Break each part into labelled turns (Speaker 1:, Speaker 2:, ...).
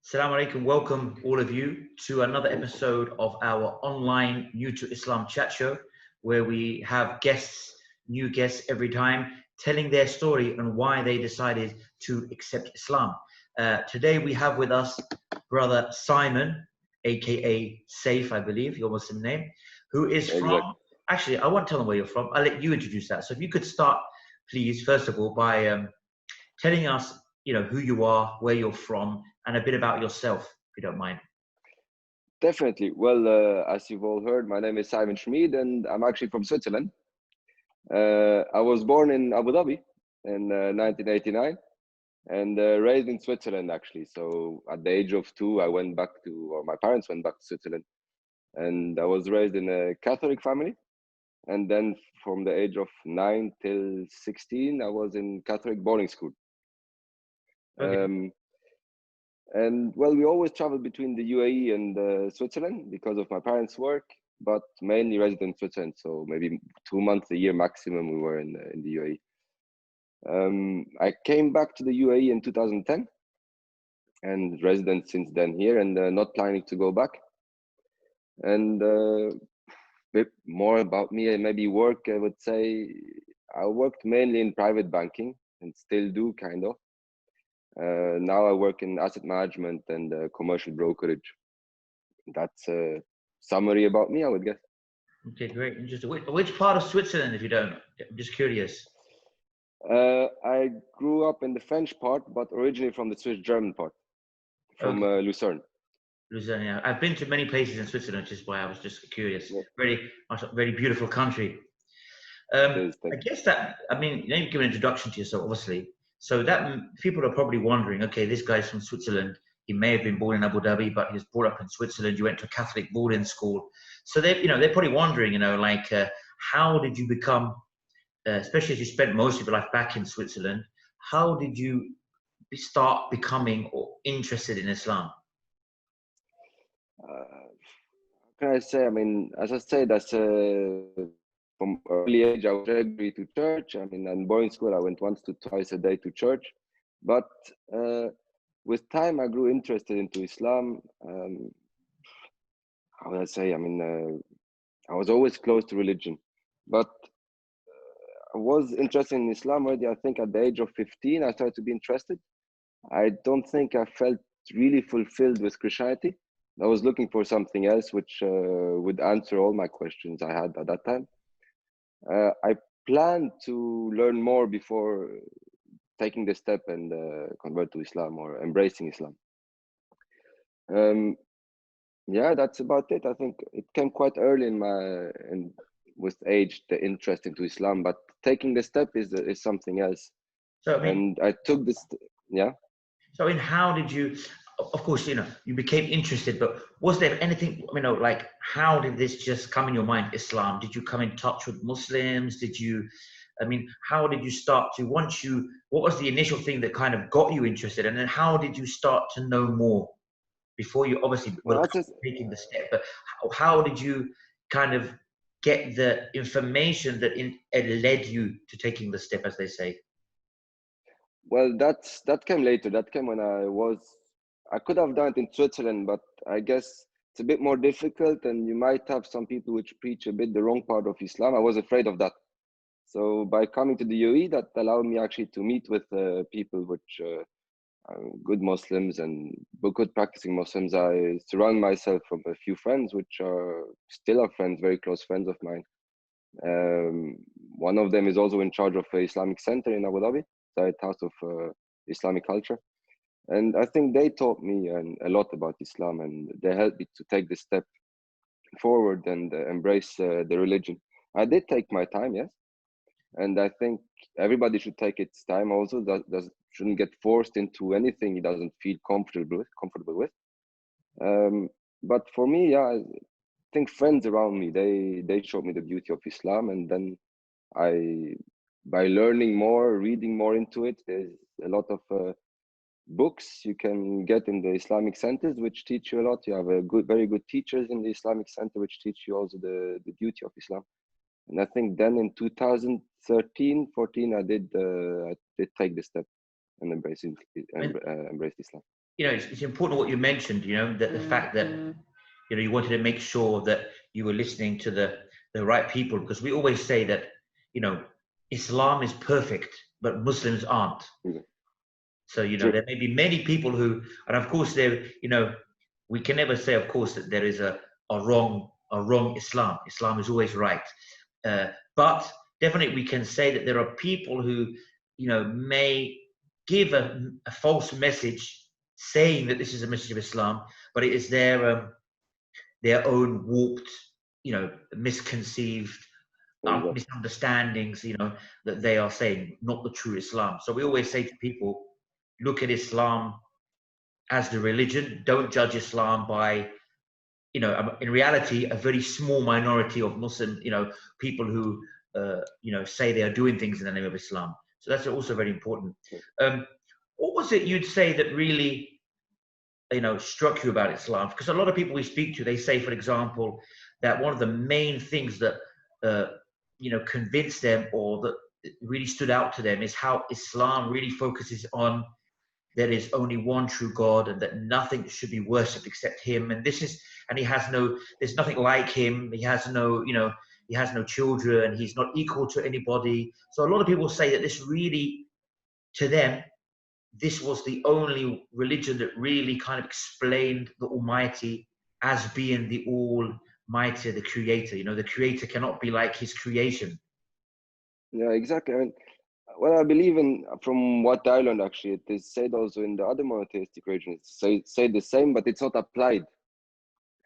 Speaker 1: Assalamu alaikum. Welcome all of you to another episode of our online New to Islam chat show, where we have guests, new guests every time, telling their story and why they decided to accept Islam. Today we have with us Brother Simon, aka Saif, I believe, your Muslim name, who is from,
Speaker 2: Exactly.
Speaker 1: actually, I won't tell them where you're from. I'll let you introduce that. So if you could start, please, first of all, by telling us, who you are, where you're from, and a bit about yourself, if you don't mind.
Speaker 2: Definitely. Well, as you've all heard, my name is Simon Schmidt, and I'm actually from Switzerland. I was born in Abu Dhabi in 1989 and raised in Switzerland, actually. So at the age of 2, or my parents went back to Switzerland. And I was raised in a Catholic family. And then from the age of 9 till 16, I was in Catholic boarding school.
Speaker 1: Okay.
Speaker 2: And well, we always traveled between the UAE and Switzerland because of my parents' work, but mainly resident in Switzerland. So maybe 2 months a year maximum we were in the UAE. I came back to the UAE in 2010 and resident since then here, and not planning to go back. And a bit more about me and maybe work, I would say I worked mainly in private banking and still do kind of. Now I work in asset management and commercial brokerage. That's a summary about me, I would guess.
Speaker 1: Okay, great. Interesting. Which part of Switzerland, if you don't? I'm just curious.
Speaker 2: I grew up in the French part, but originally from the Swiss German part, from
Speaker 1: Okay.
Speaker 2: Lucerne.
Speaker 1: Lucerne, yeah. I've been to many places in Switzerland, which is why I was just curious.
Speaker 2: Yeah,
Speaker 1: Very beautiful country.
Speaker 2: it is.
Speaker 1: I guess that, you give an introduction to yourself, obviously. So that people are probably wondering, okay, this guy's from Switzerland. He may have been born in Abu Dhabi, but he was brought up in Switzerland. You went to a Catholic boarding school. So they're probably wondering, how did you become, especially as you spent most of your life back in Switzerland, how did you start becoming or interested in Islam?
Speaker 2: How can I say? I mean, as I said, from early age, I was regularly to church. I mean, in boarding school, I went once to twice a day to church. But with time, I grew interested into Islam. How would I say? I mean, I was always close to religion, but I was interested in Islam already. I think at the age of 15, I started to be interested. I don't think I felt really fulfilled with Christianity. I was looking for something else which would answer all my questions I had at that time. I planned to learn more before taking the step and convert to Islam or embracing Islam. Yeah, that's about it. I think it came quite early with age, the interest into Islam, but taking the step is something else.
Speaker 1: So
Speaker 2: And I took this, yeah.
Speaker 1: So, how did you? Of course, you became interested, but was there anything? How did this just come in your mind? Islam? Did you come in touch with Muslims? Did you? How did you start to? What was the initial thing that kind of got you interested, and then how did you start to know more before you obviously
Speaker 2: No,
Speaker 1: were
Speaker 2: that's just,
Speaker 1: taking the step? But how did you kind of get the information that it led you to taking the step, as they say?
Speaker 2: well, that came later. That came when I could have done it in Switzerland, but I guess it's a bit more difficult, and you might have some people which preach a bit the wrong part of Islam. I was afraid of that. So by coming to the UAE, that allowed me actually to meet with people which are good Muslims and good practicing Muslims. I surround myself from a few friends which are still are friends, very close friends of mine. One of them is also in charge of an Islamic center in Abu Dhabi, the House of Islamic Culture. And I think they taught me a lot about Islam, and they helped me to take this step forward and embrace the religion. I did take my time, yes, and I think everybody should take its time also. That shouldn't get forced into anything he doesn't feel comfortable with. But for me, yeah, I think friends around me they showed me the beauty of Islam, and then by learning more, reading more into it, there's a lot of books you can get in the Islamic centers which teach you a lot. You have very good teachers in the Islamic center which teach you also the beauty of Islam. And I think then in 2013, 14, I did take the step and embrace Islam.
Speaker 1: you know, it's important what you mentioned, you know, that the fact that, you know, you wanted to make sure that you were listening to the right people, because we always say that, you know, Islam is perfect, but Muslims aren't. So, you know,
Speaker 2: True.
Speaker 1: there may be many people who, and of course there, you know, we can never say, of course, that there is a wrong Islam. Islam is always right. But definitely we can say that there are people who, you know, may give a false message saying that this is a message of Islam, but it is their own warped, you know, misconceived
Speaker 2: Exactly.
Speaker 1: misunderstandings, you know, that they are saying, not the true Islam. So we always say to people, look at Islam as the religion. Don't judge Islam by, you know, in reality, a very small minority of Muslim, you know, people who, you know, say they are doing things in the name of Islam. So that's also very important. What was it you'd say that really, you know, struck you about Islam? Because a lot of people we speak to, they say, for example, that one of the main things that, you know, convinced them or that really stood out to them is how Islam really focuses on there is only one true God and that nothing should be worshipped except him. And this is, and he has no, there's nothing like him. He has no, you know, he has no children. He's not equal to anybody. So a lot of people say that this really, to them, this was the only religion that really kind of explained the Almighty as being the Almighty, the Creator. You know, the Creator cannot be like his creation.
Speaker 2: Yeah, exactly. I mean, well, I believe in, from what I learned actually, it is said also in the other monotheistic religions, say the same, but it's not applied.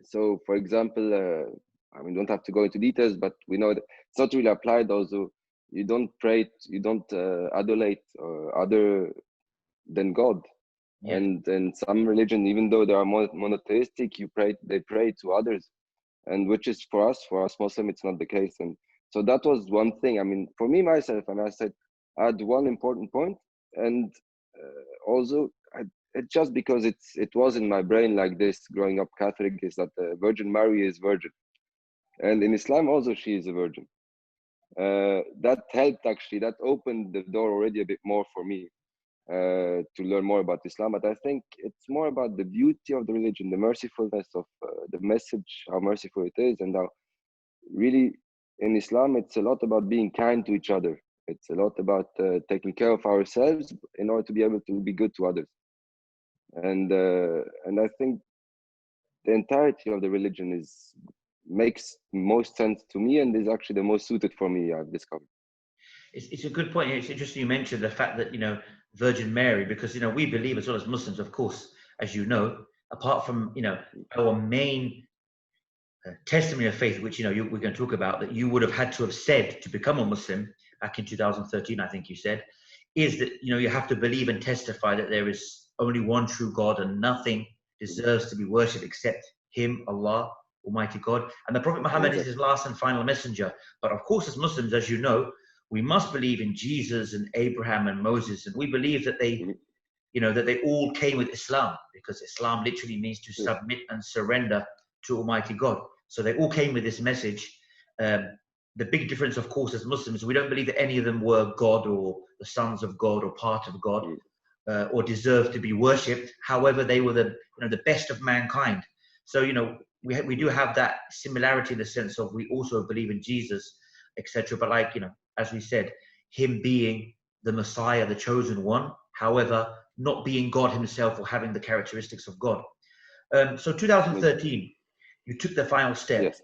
Speaker 2: So, for example, I mean, don't have to go into details, but we know that it's not really applied. Also, you don't pray, you don't adulate other than God.
Speaker 1: Yes.
Speaker 2: And some religion, even though they are monotheistic, they pray to others, and which is for us Muslim, it's not the case. And so that was one thing. I mean, for me myself, and I said, I had one important point, and also it just because it was in my brain like this growing up Catholic, is that the Virgin Mary is virgin, and in Islam also she is a virgin. That helped actually. That opened the door already a bit more for me to learn more about Islam. But I think it's more about the beauty of the religion, the mercifulness of the message, how merciful it is, and how really in Islam it's a lot about being kind to each other. It's a lot about taking care of ourselves in order to be able to be good to others. And I think the entirety of the religion makes most sense to me and is actually the most suited for me, I've discovered.
Speaker 1: It's a good point. It's interesting you mentioned the fact that, you know, Virgin Mary, because, you know, we believe as well as Muslims, of course, as you know, apart from, you know, our main testimony of faith, which, you know, we're going to talk about, that you would have had to have said to become a Muslim back in 2013, I think you said, is that, you know, you have to believe and testify that there is only one true God and nothing deserves to be worshipped except him, Allah, Almighty God. And the Prophet Muhammad is his last and final messenger. But of course, as Muslims, as you know, we must believe in Jesus and Abraham and Moses. And we believe that they, you know, that they all came with Islam, because Islam literally means to submit and surrender to Almighty God. So they all came with this message. The big difference, of course, as Muslims, we don't believe that any of them were God or the sons of God or part of God, or deserved to be worshipped. However, they were the, you know, the best of mankind. So, you know, we do have that similarity in the sense of we also believe in Jesus, etc. But like, you know, as we said, him being the Messiah, the chosen one, however, not being God himself or having the characteristics of God. So 2013, you took the final step.
Speaker 2: Yes.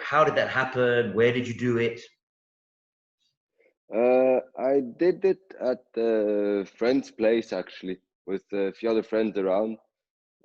Speaker 1: How did that happen? Where did you do it?
Speaker 2: I did it at a friend's place actually, with a few other friends around,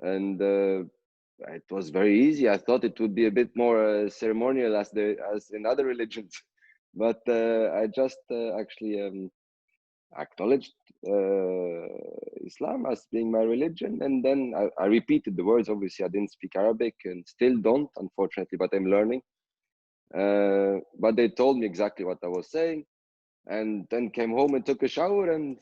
Speaker 2: and it was very easy. I thought it would be a bit more ceremonial as in other religions, but I just actually acknowledged Islam as being my religion, and then I repeated the words. Obviously, I didn't speak Arabic and still don't, unfortunately, but I'm learning. But they told me exactly what I was saying, and then came home and took a shower. And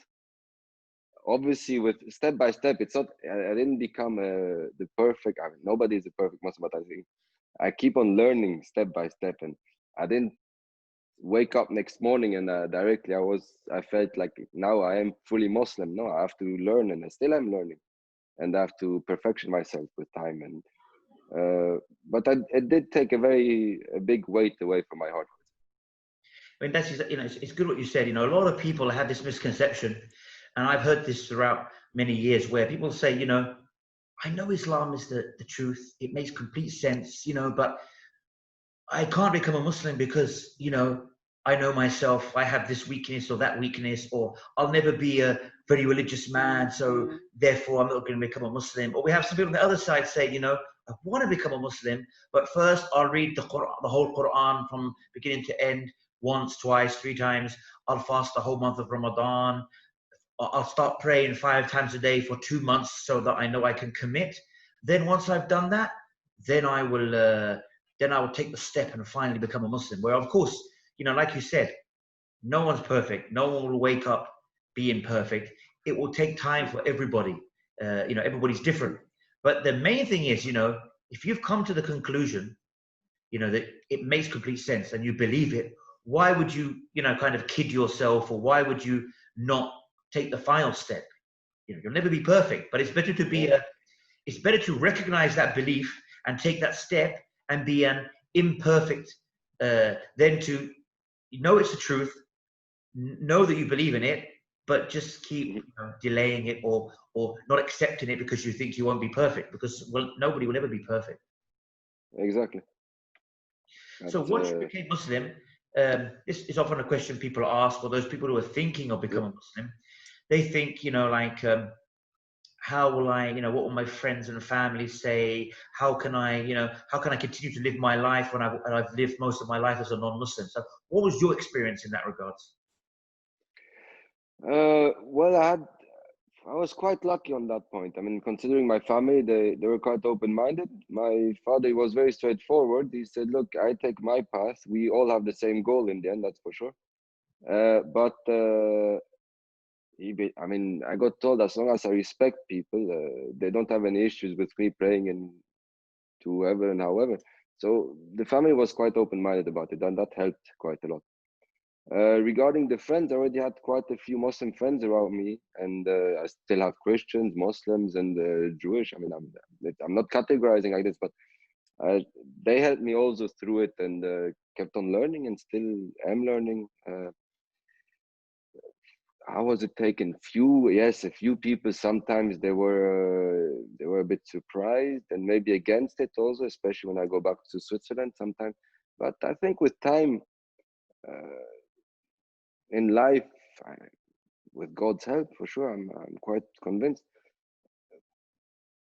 Speaker 2: obviously, with step by step, it's not. I didn't become the perfect. I mean, nobody is a perfect Muslim, but I think I keep on learning step by step, and I didn't wake up next morning and directly I felt like now I am fully Muslim. No, I have to learn, and I still am learning. and I have to perfection myself with time. And but it did take a big weight away from my heart.
Speaker 1: I mean, that's, you know, it's good what you said. You know, a lot of people have this misconception, and I've heard this throughout many years, where people say, you know, I know Islam is the truth. It makes complete sense, you know, but I can't become a Muslim because, you know, I know myself, I have this weakness or that weakness, or I'll never be a very religious man, so therefore I'm not going to become a Muslim. Or we have some people on the other side say, you know, I want to become a Muslim, but first I'll read the Quran, the whole Quran from beginning to end, once, twice, three times. I'll fast the whole month of Ramadan. I'll start praying 5 times a day for 2 months so that I know I can commit. Then once I've done that, then I will take the step and finally become a Muslim. Where, of course, you know, like you said, no one's perfect. No one will wake up being perfect. It will take time for everybody. You know, everybody's different. But the main thing is, you know, if you've come to the conclusion, you know, that it makes complete sense and you believe it, why would you, you know, kind of kid yourself, or why would you not take the final step? You know, you'll never be perfect, but it's better to be it's better to recognize that belief and take that step and be an imperfect, than to know it's the truth, know that you believe in it, but just keep, you know, delaying it, or not accepting it because you think you won't be perfect, because, well, nobody will ever be perfect.
Speaker 2: Exactly.
Speaker 1: So once you became Muslim, this is often a question people ask, for those people who are thinking of becoming Muslim. They think, you know, like, how will I, you know, what will my friends and family say? How can I, you know, how can I continue to live my life when I've lived most of my life as a non-Muslim? So what was your experience in that regards?
Speaker 2: Well, I was quite lucky on that point. I mean, considering my family, they were quite open-minded. My father was very straightforward. He said, "Look, I take my path. We all have the same goal in the end, that's for sure." But I mean, I got told as long as I respect people, they don't have any issues with me praying and to whoever and however. So the family was quite open-minded about it, and that helped quite a lot. Regarding the friends, I already had quite a few Muslim friends around me, and I still have Christians, Muslims, and Jewish. I mean, I'm not categorizing like this, but they helped me also through it, and kept on learning, and still am learning. How was it taken? A few people. Sometimes they were a bit surprised and maybe against it also, especially when I go back to Switzerland sometimes. But I think with time, in life, with God's help, for sure, I'm quite convinced.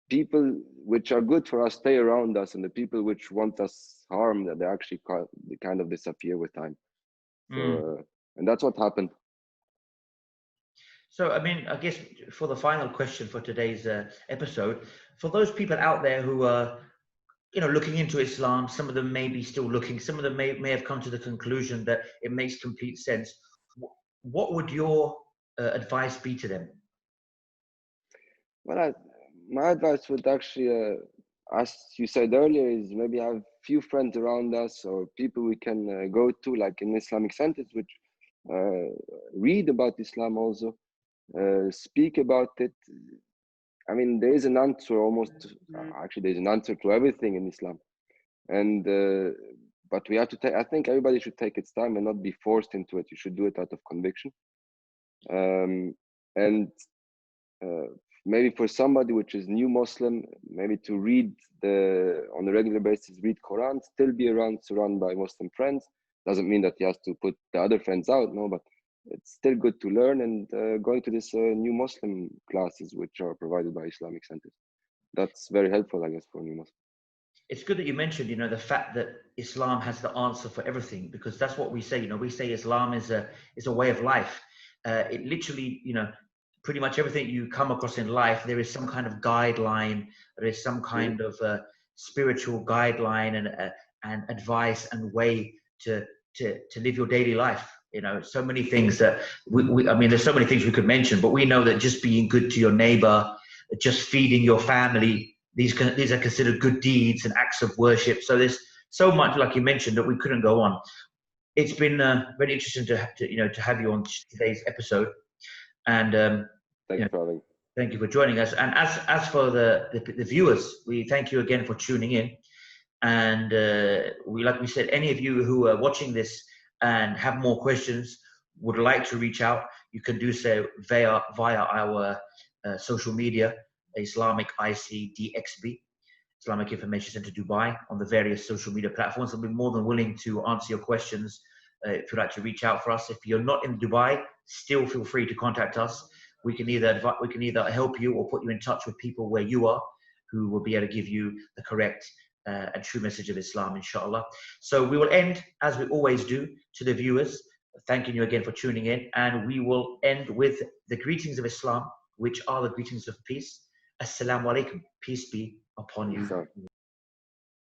Speaker 2: People which are good for us stay around us, and the people which want us harm, that they kind of disappear with time. So, and that's what happened.
Speaker 1: So, I mean, I guess for the final question for today's episode, for those people out there who are, you know, looking into Islam, some of them may be still looking, some of them may have come to the conclusion that it makes complete sense. What would your advice be to them?
Speaker 2: Well, my advice would actually, as you said earlier, is maybe have few friends around us or people we can go to, like in Islamic centers, which read about Islam also, speak about it. I mean, there is an answer actually, there's an answer to everything in Islam. And but we have to take, I think everybody should take its time and not be forced into it. You should do it out of conviction. And maybe for somebody which is new Muslim, maybe to read on a regular basis, read Quran, still be surrounded by Muslim friends. Doesn't mean that he has to put the other friends out, no, but it's still good to learn, and going to this new Muslim classes which are provided by Islamic centers. That's very helpful, I guess, for new Muslims.
Speaker 1: It's good that you mentioned, you know, the fact that Islam has the answer for everything, because that's what we say. You know, we say Islam is a way of life. It literally, you know, pretty much everything you come across in life, there is some kind of guideline, there is some kind of spiritual guideline and advice and way to live your daily life. You know, so many things that I mean, there's so many things we could mention, but we know that just being good to your neighbor, just feeding your family, these are considered good deeds and acts of worship. So there's so much, like you mentioned, that we couldn't go on. It's been very interesting to have you on today's episode. And
Speaker 2: thank you for having me.
Speaker 1: Thank you for joining us. And as for the viewers, we thank you again for tuning in. And like we said, any of you who are watching this and have more questions, would like to reach out, you can do so via our social media, Islamic ICDXB, Islamic Information Center Dubai, on the various social media platforms. I'll be more than willing to answer your questions if you'd like to reach out for us. If you're not in Dubai, still feel free to contact us. We can either help you or put you in touch with people where you are, who will be able to give you the correct and true message of Islam, inshallah. So we will end, as we always do, to the viewers, thanking you again for tuning in, and we will end with the greetings of Islam, which are the greetings of peace. Assalamu alaikum, peace be upon you.